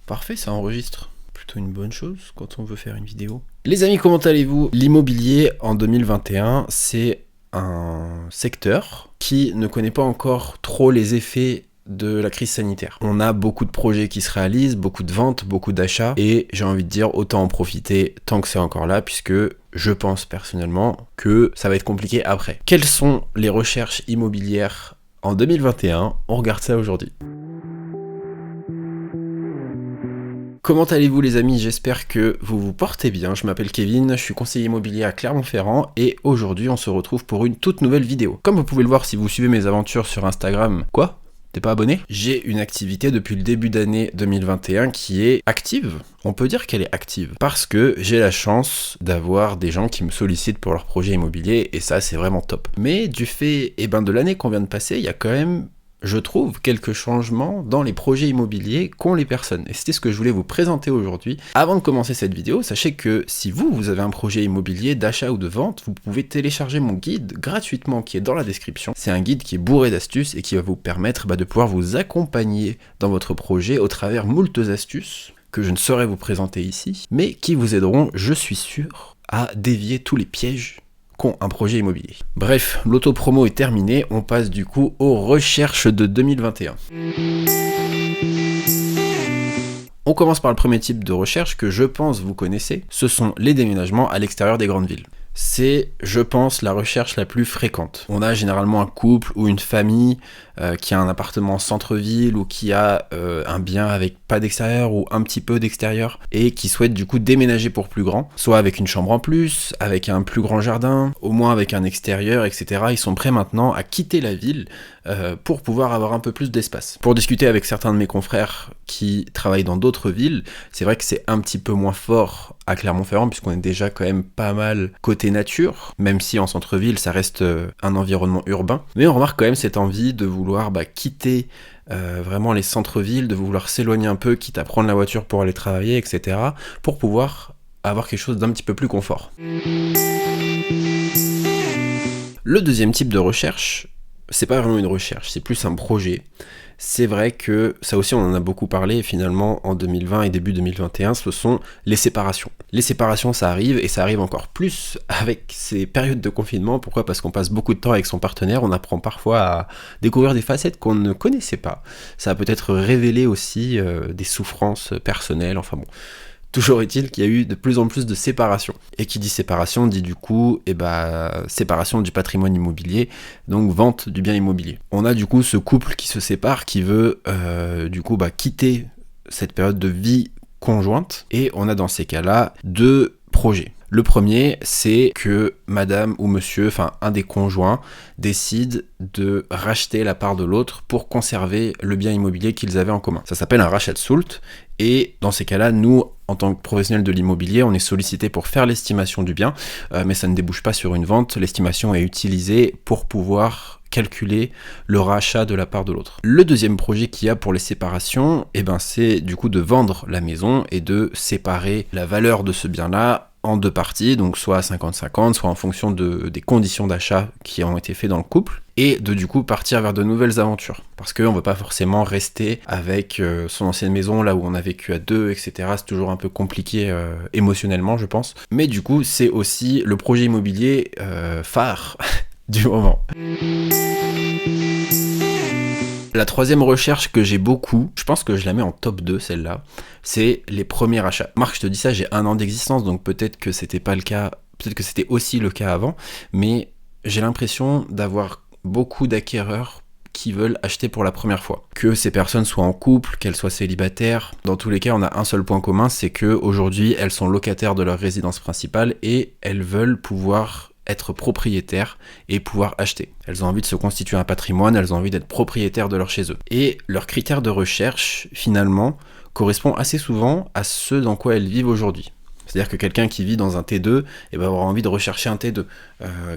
Parfait, ça enregistre. Plutôt une bonne chose quand on veut faire une vidéo. Les amis, comment allez-vous? L'immobilier en 2021, c'est un secteur qui ne connaît pas encore trop les effets de la crise sanitaire. On a beaucoup de projets qui se réalisent, beaucoup de ventes, beaucoup d'achats, et j'ai envie de dire autant en profiter tant que c'est encore là, puisque je pense personnellement que ça va être compliqué après. Quelles sont les recherches immobilières en 2021? On regarde ça aujourd'hui. Comment allez-vous les amis? J'espère que vous vous portez bien. Je m'appelle Kevin, je suis conseiller immobilier à Clermont-Ferrand et aujourd'hui on se retrouve pour une toute nouvelle vidéo. Comme vous pouvez le voir si vous suivez mes aventures sur Instagram, quoi? T'es pas abonné? J'ai une activité depuis le début d'année 2021 qui est active. On peut dire qu'elle est active parce que j'ai la chance d'avoir des gens qui me sollicitent pour leur projet immobilier et ça c'est vraiment top. Mais du fait de l'année qu'on vient de passer, il y a quand même, je trouve, quelques changements dans les projets immobiliers qu'ont les personnes. Et c'était ce que je voulais vous présenter aujourd'hui. Avant de commencer cette vidéo, sachez que si vous avez un projet immobilier d'achat ou de vente, vous pouvez télécharger mon guide gratuitement qui est dans la description. C'est un guide qui est bourré d'astuces et qui va vous permettre de pouvoir vous accompagner dans votre projet au travers moult astuces que je ne saurais vous présenter ici, mais qui vous aideront, je suis sûr, à dévier tous les pièges qu'ont un projet immobilier. Bref, l'auto-promo est terminée, on passe du coup aux recherches de 2021. On commence par le premier type de recherche que je pense vous connaissez, ce sont les déménagements à l'extérieur des grandes villes. C'est, je pense, la recherche la plus fréquente. On a généralement un couple ou une famille qui a un appartement en centre-ville ou qui a un bien avec pas d'extérieur ou un petit peu d'extérieur et qui souhaite du coup déménager pour plus grand, soit avec une chambre en plus, avec un plus grand jardin, au moins avec un extérieur, etc. Ils sont prêts maintenant à quitter la ville pour pouvoir avoir un peu plus d'espace. Pour discuter avec certains de mes confrères qui travaillent dans d'autres villes, c'est vrai que c'est un petit peu moins fort à Clermont-Ferrand puisqu'on est déjà quand même pas mal côté nature, même si en centre-ville ça reste un environnement urbain. Mais on remarque quand même cette envie de vouloir quitter vraiment les centres-villes, de vouloir s'éloigner un peu, quitte à prendre la voiture pour aller travailler, etc. pour pouvoir avoir quelque chose d'un petit peu plus confort. Le deuxième type de recherche, c'est pas vraiment une recherche, c'est plus un projet. C'est vrai que ça aussi on en a beaucoup parlé finalement en 2020 et début 2021, ce sont les séparations. Les séparations ça arrive et ça arrive encore plus avec ces périodes de confinement. Pourquoi? Parce qu'on passe beaucoup de temps avec son partenaire, on apprend parfois à découvrir des facettes qu'on ne connaissait pas. Ça a peut-être révélé aussi des souffrances personnelles, enfin bon. Toujours est-il qu'il y a eu de plus en plus de séparations. Et qui dit séparation dit du coup, séparation du patrimoine immobilier, donc vente du bien immobilier. On a du coup ce couple qui se sépare, qui veut quitter cette période de vie conjointe, et on a dans ces cas-là deux projets. Le premier, c'est que madame ou monsieur, enfin un des conjoints, décide de racheter la part de l'autre pour conserver le bien immobilier qu'ils avaient en commun. Ça s'appelle un rachat de soult, et dans ces cas-là, nous, en tant que professionnels de l'immobilier, on est sollicité pour faire l'estimation du bien, mais ça ne débouche pas sur une vente. L'estimation est utilisée pour pouvoir calculer le rachat de la part de l'autre. Le deuxième projet qu'il y a pour les séparations, c'est du coup de vendre la maison et de séparer la valeur de ce bien-là en deux parties, donc soit à 50-50, soit en fonction des conditions d'achat qui ont été faites dans le couple, et de du coup partir vers de nouvelles aventures. Parce qu'on ne veut pas forcément rester avec son ancienne maison, là où on a vécu à deux, etc. C'est toujours un peu compliqué émotionnellement, je pense. Mais du coup, c'est aussi le projet immobilier phare du moment. La troisième recherche que j'ai beaucoup, je pense que je la mets en top 2 celle-là, c'est les premiers achats. Marc, je te dis ça, j'ai 1 an d'existence, donc peut-être que c'était pas le cas, peut-être que c'était aussi le cas avant, mais j'ai l'impression d'avoir beaucoup d'acquéreurs qui veulent acheter pour la première fois. Que ces personnes soient en couple, qu'elles soient célibataires, dans tous les cas, on a un seul point commun, c'est que aujourd'hui, elles sont locataires de leur résidence principale et elles veulent pouvoir être propriétaires et pouvoir acheter. Elles ont envie de se constituer un patrimoine, elles ont envie d'être propriétaires de leur chez eux. Et leurs critères de recherche, finalement, correspondent assez souvent à ceux dans quoi elles vivent aujourd'hui. C'est-à-dire que quelqu'un qui vit dans un T2 va avoir envie de rechercher un T2.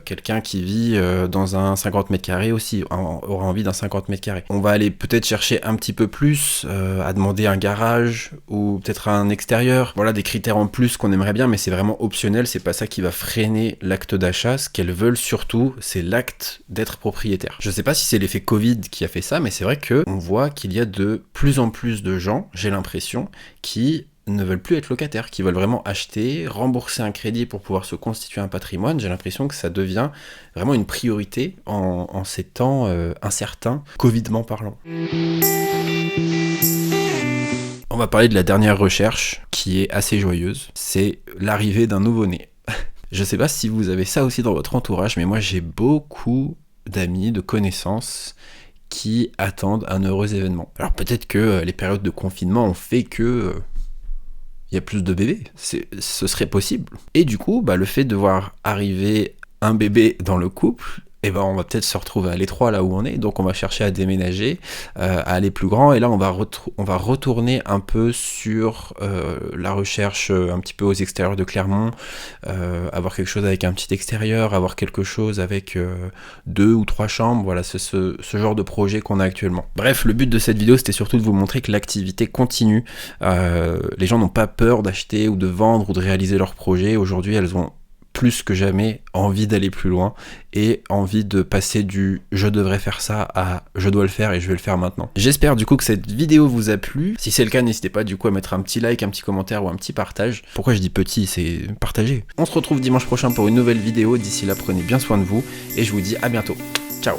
Quelqu'un qui vit dans un 50 mètres carrés aussi aura envie d'un 50 mètres carrés. On va aller peut-être chercher un petit peu plus, à demander un garage ou peut-être un extérieur. Voilà, des critères en plus qu'on aimerait bien, mais c'est vraiment optionnel, c'est pas ça qui va freiner l'acte d'achat. Ce qu'elles veulent surtout, c'est l'acte d'être propriétaire. Je sais pas si c'est l'effet Covid qui a fait ça, mais c'est vrai que on voit qu'il y a de plus en plus de gens, j'ai l'impression, qui ne veulent plus être locataires, qui veulent vraiment acheter, rembourser un crédit pour pouvoir se constituer un patrimoine. J'ai l'impression que ça devient vraiment une priorité en ces temps incertains, covidement parlant. On va parler de la dernière recherche qui est assez joyeuse, c'est l'arrivée d'un nouveau-né. Je sais pas si vous avez ça aussi dans votre entourage, mais moi j'ai beaucoup d'amis, de connaissances qui attendent un heureux événement. Alors peut-être que les périodes de confinement ont fait que il y a plus de bébés, ce serait possible. Et du coup, le fait de voir arriver un bébé dans le couple, on va peut-être se retrouver à l'étroit là où on est, donc on va chercher à déménager, à aller plus grand, et là on va retourner un peu sur la recherche un petit peu aux extérieurs de Clermont, avoir quelque chose avec un petit extérieur, avoir quelque chose avec 2 ou 3 chambres, voilà, c'est ce genre de projet qu'on a actuellement. Bref, le but de cette vidéo c'était surtout de vous montrer que l'activité continue, les gens n'ont pas peur d'acheter ou de vendre ou de réaliser leurs projets. Aujourd'hui elles ont plus que jamais envie d'aller plus loin et envie de passer du je devrais faire ça à je dois le faire et je vais le faire maintenant. J'espère du coup que cette vidéo vous a plu. Si c'est le cas, n'hésitez pas du coup à mettre un petit like, un petit commentaire ou un petit partage. Pourquoi je dis petit, c'est partager. On se retrouve dimanche prochain pour une nouvelle vidéo. D'ici là, prenez bien soin de vous et je vous dis à bientôt. Ciao.